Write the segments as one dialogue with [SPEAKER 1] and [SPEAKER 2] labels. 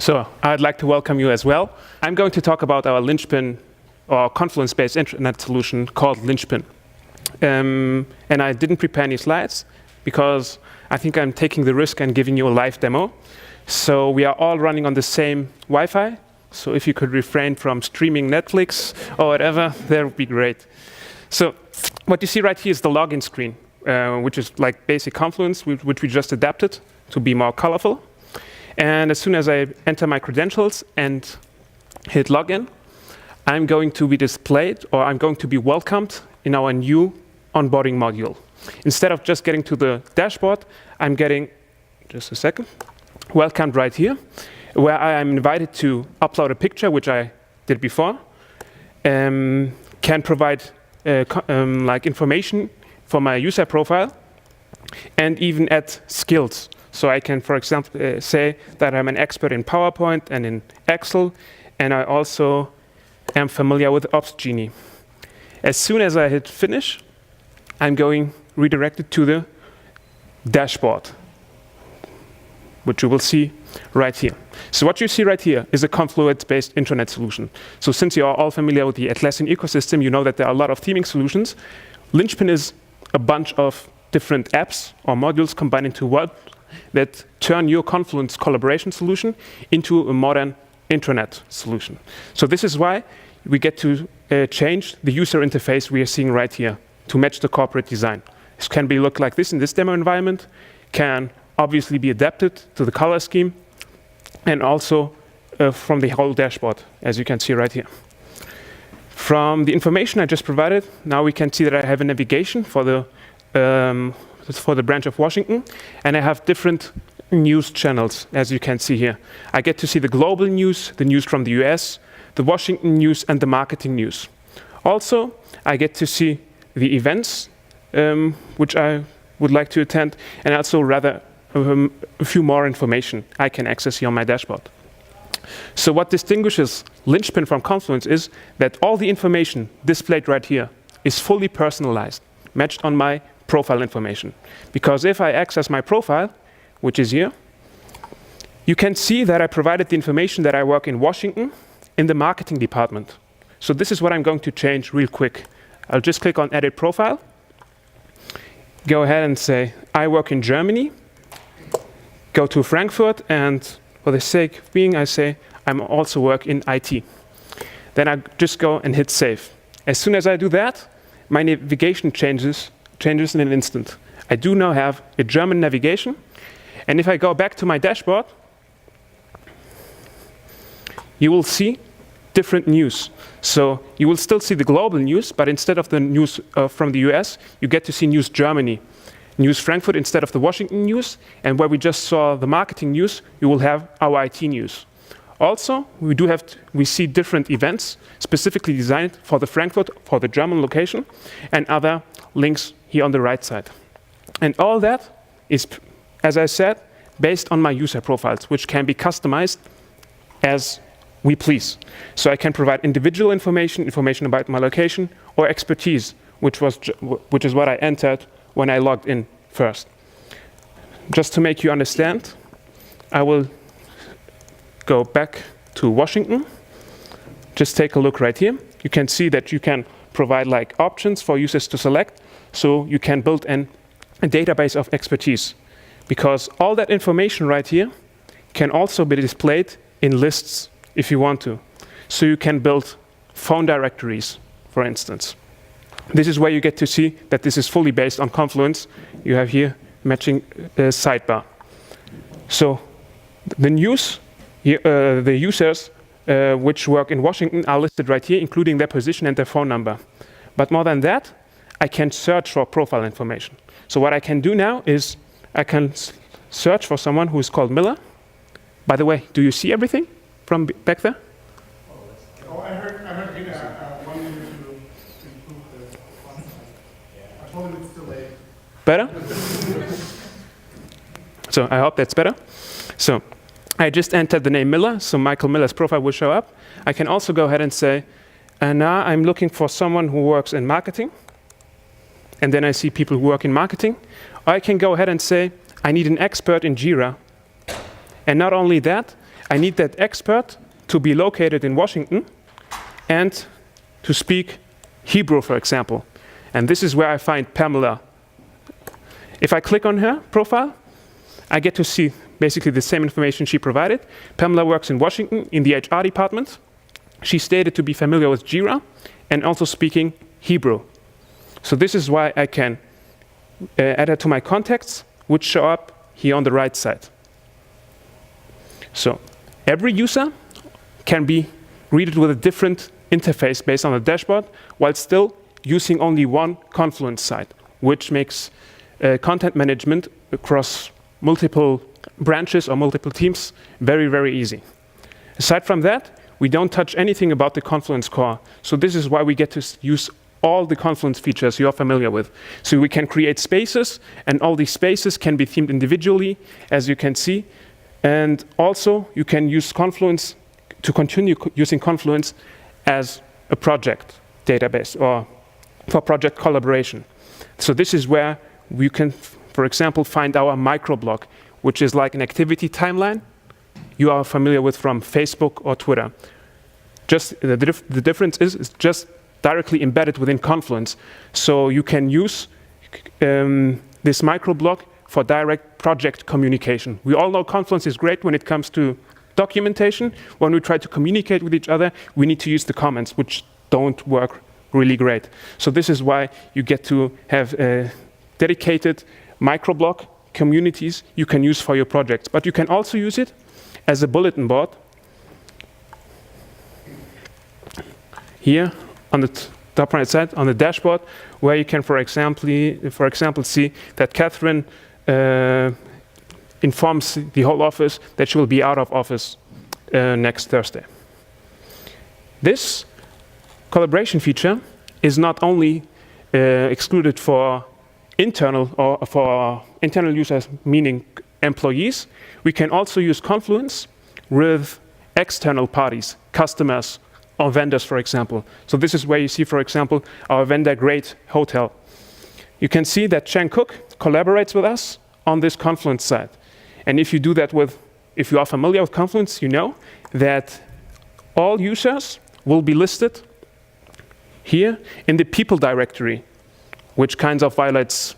[SPEAKER 1] So I'd like to welcome you as well. I'm going to talk about our Linchpin or Confluence-based intranet solution called Linchpin. And I didn't prepare any slides because I think I'm taking the risk and giving you a live demo. So we are all running on the same Wi-Fi. So if you could refrain from streaming Netflix or whatever, that would be great. So what you see right here is the login screen, which is like basic Confluence, which we just adapted to be more colorful. And as soon as I enter my credentials and hit login, I'm going to be displayed, or I'm going to be welcomed in our new onboarding module. Instead of just getting to the dashboard, I'm getting, just a second, welcomed right here, where I am invited to upload a picture, which I did before, can provide like information for my user profile, and even add skills. So I can, for example, say that I'm an expert in PowerPoint and in Excel, and I also am familiar with OpsGenie. As soon as I hit finish, I'm going redirected to the dashboard, which you will see right here. So what you see right here is a Confluence-based intranet solution. So since you are all familiar with the Atlassian ecosystem, you know that there are a lot of theming solutions. Linchpin is a bunch of different apps or modules combined into one that turn your Confluence collaboration solution into a modern intranet solution. So this is why we get to change the user interface we are seeing right here to match the corporate design. This can be look like this in this demo environment, can obviously be adapted to the color scheme, and also from the whole dashboard, as you can see right here. From the information I just provided, now we can see that I have a navigation for the branch of Washington, and I have different news channels, as you can see here. I get to see the global news, the news from the US, the Washington news, and the marketing news. Also, I get to see the events, which I would like to attend, and also rather a few more information I can access here on my dashboard. So what distinguishes Linchpin from Confluence is that all the information displayed right here is fully personalized, matched on my profile information. Because if I access my profile, which is here, you can see that I provided the information that I work in Washington in the marketing department. So this is what I'm going to change real quick. I'll just click on Edit Profile, go ahead and say, I work in Germany, go to Frankfurt, and for the sake of being, I say, I'm also work in IT. Then I just go and hit Save. As soon as I do that, my navigation changes in an instant. I do now have a German navigation, and if I go back to my dashboard, you will see different news. So you will still see the global news, but instead of the news from the US, you get to see News Germany, News Frankfurt instead of the Washington news, and where we just saw the marketing news, you will have our IT news. Also, we see different events specifically designed for the Frankfurt, for the German location, and other links here on the right side. And all that is, as I said, based on my user profiles, which can be customized as we please. So I can provide individual information about my location, or expertise, which is what I entered when I logged in first. Just to make you understand, I will go back to Washington. Just take a look right here. You can see that you can provide like options for users to select, so you can build a database of expertise. Because all that information right here can also be displayed in lists if you want to. So you can build phone directories, for instance. This is where you get to see that this is fully based on Confluence. You have here matching sidebar. So the news, the users which work in Washington are listed right here, including their position and their phone number. But more than that, I can search for profile information. So what I can do now is I can search for someone who is called Miller. By the way, do you see everything from back there?
[SPEAKER 2] Oh, I heard him wanting to improve the font size. I told him it's delayed.
[SPEAKER 1] Better? So I hope that's better. So I just entered the name Miller, so Michael Miller's profile will show up. I can also go ahead and say, now I'm looking for someone who works in marketing. And then I see people who work in marketing. Or I can go ahead and say, I need an expert in Jira. And not only that, I need that expert to be located in Washington and to speak Hebrew, for example. And this is where I find Pamela. If I click on her profile, I get to see basically the same information she provided. Pamela works in Washington in the HR department. She stated to be familiar with Jira and also speaking Hebrew. So this is why I can add her to my contacts, which show up here on the right side. So every user can be greeted with a different interface based on the dashboard, while still using only one Confluence site, which makes content management across multiple branches or multiple teams very, very easy. Aside from that, we don't touch anything about the Confluence core. So this is why we get to use all the Confluence features you're familiar with. So we can create spaces, and all these spaces can be themed individually, as you can see. And also, you can use Confluence to continue using Confluence as a project database or for project collaboration. So this is where we can, for example, find our microblog, which is like an activity timeline you are familiar with from Facebook or Twitter. Just the difference is it's just directly embedded within Confluence. So you can use this microblog for direct project communication. We all know Confluence is great when it comes to documentation. When we try to communicate with each other, we need to use the comments, which don't work really great. So this is why you get to have dedicated microblog communities you can use for your projects. But you can also use it as a bulletin board. Here on the top right side, on the dashboard, where you can, for example, see that Catherine informs the whole office that she will be out of office next Thursday. This collaboration feature is not only excluded for internal or for internal users, meaning employees. We can also use Confluence with external parties, customers, or vendors, for example. So this is where you see, for example, our vendor Great Hotel. You can see that Chang Cook collaborates with us on this Confluence site. And if you do that if you are familiar with Confluence, you know that all users will be listed here in the people directory, which kinds of violates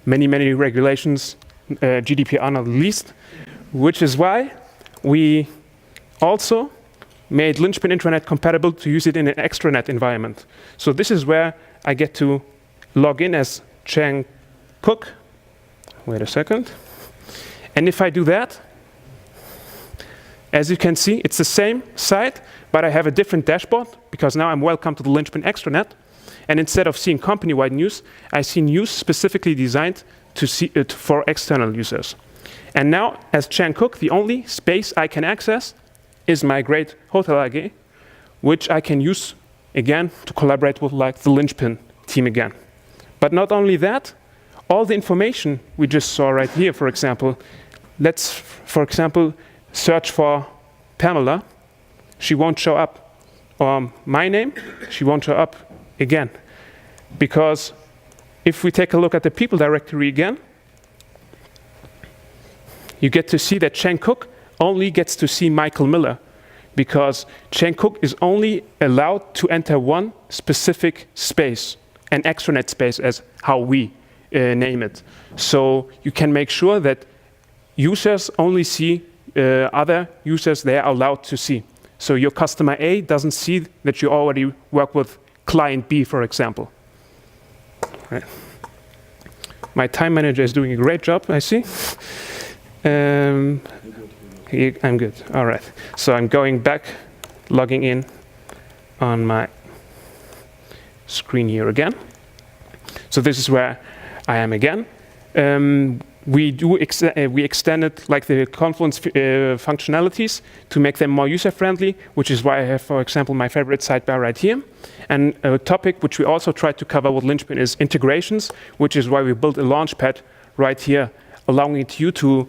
[SPEAKER 1] many, many regulations, GDPR not least, which is why we also made Linchpin Intranet compatible to use it in an extranet environment. So this is where I get to log in as Chang Cook. Wait a second. And if I do that, as you can see, it's the same site, but I have a different dashboard because now I'm welcome to the Linchpin extranet. And instead of seeing company-wide news, I see news specifically designed to see it for external users. And now, as Chang Cook, the only space I can access is my Great Hotel AG, which I can use, again, to collaborate with like the Linchpin team again. But not only that, all the information we just saw right here, for example, let's, for example, search for Pamela. She won't show up. Or my name, she won't show up again. Because if we take a look at the people directory again, you get to see that Chang Cook only gets to see Michael Miller, because Chang Cook is only allowed to enter one specific space, an extranet space as how we name it. So you can make sure that users only see other users they are allowed to see. So your customer A doesn't see that you already work with client B, for example. Right. My time manager is doing a great job, I see. I'm good. All right. So I'm going back, logging in on my screen here again. So this is where I am again. We extended like the Confluence functionalities to make them more user-friendly, which is why I have, for example, my favorite sidebar right here. And a topic which we also tried to cover with Linchpin is integrations, which is why we built a launchpad right here, allowing you to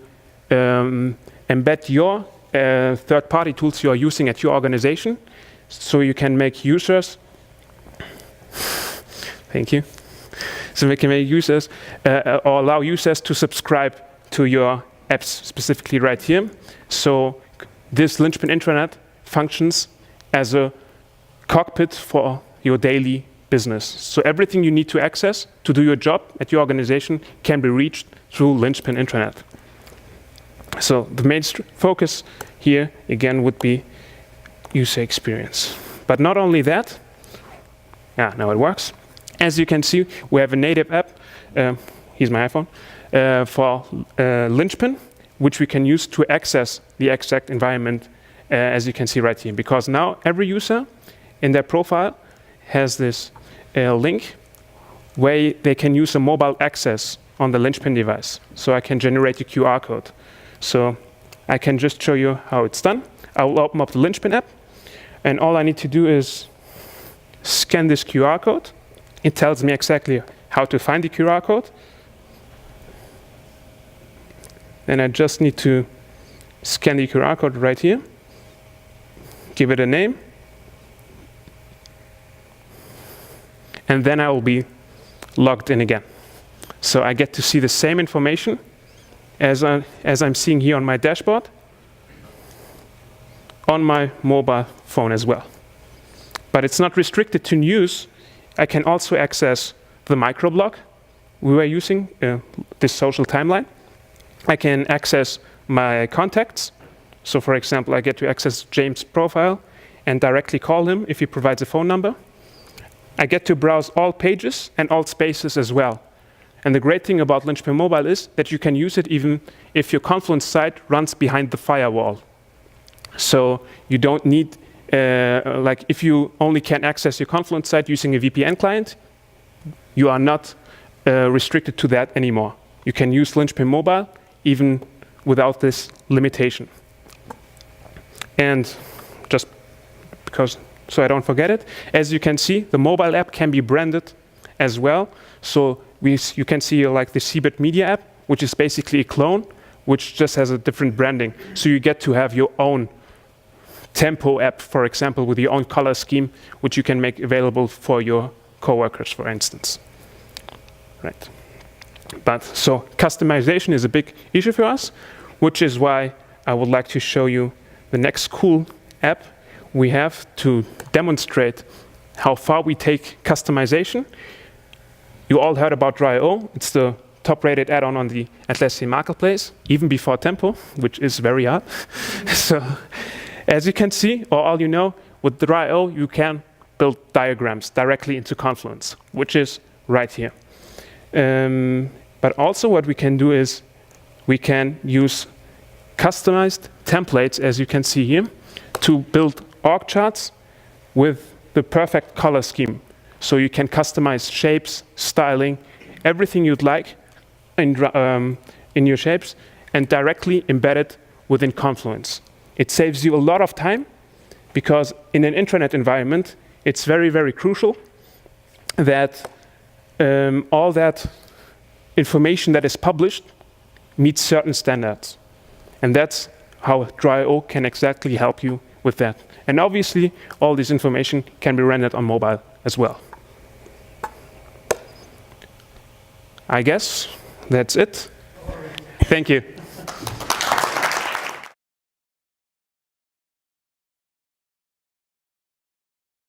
[SPEAKER 1] embed your third-party tools you are using at your organization, so you can make users. Thank you. So we can make users or allow users to subscribe to your apps specifically right here. So this Linchpin intranet functions as a cockpit for your daily business. So everything you need to access to do your job at your organization can be reached through Linchpin intranet. So the main focus here, again, would be user experience. But not only that, now it works. As you can see, we have a native app, here's my iPhone, for Linchpin, which we can use to access the exact environment, as you can see right here. Because now every user in their profile has this link where they can use a mobile access on the Linchpin device. So I can generate a QR code. So I can just show you how it's done. I will open up the Linchpin app, and all I need to do is scan this QR code. It tells me exactly how to find the QR code. And I just need to scan the QR code right here, give it a name, and then I will be logged in again. So I get to see the same information as I'm seeing here on my dashboard, on my mobile phone as well. But it's not restricted to news. I can also access the microblog we were using, this social timeline. I can access my contacts. So for example, I get to access James' profile and directly call him if he provides a phone number. I get to browse all pages and all spaces as well. And the great thing about Linchpin Mobile is that you can use it even if your Confluence site runs behind the firewall. So you don't need, like if you only can access your Confluence site using a VPN client, you are not restricted to that anymore. You can use Linchpin Mobile even without this limitation. And just because, so I don't forget it, as you can see, the mobile app can be branded as well. So you can see like the Seibert media app, which is basically a clone, which just has a different branding. So you get to have your own tempo app, for example, with your own color scheme, which you can make available for your coworkers, for instance. Right. But so customization is a big issue for us, which is why I would like to show you the next cool app we have to demonstrate how far we take customization. You all heard about Dry.io. It's the top-rated add-on on the Atlassian marketplace, even before Tempo, which is very hard. So as you can see, or all you know, with Dry.io, you can build diagrams directly into Confluence, which is right here. But also what we can do is we can use customized templates, as you can see here, to build org charts with the perfect color scheme. So you can customize shapes, styling, everything you'd like in your shapes and directly embed it within Confluence. It saves you a lot of time because in an intranet environment, it's very, very crucial that all that information that is published meets certain standards. And that's how Dry.io can exactly help you with that. And obviously, all this information can be rendered on mobile as well. I guess that's it. Thank you.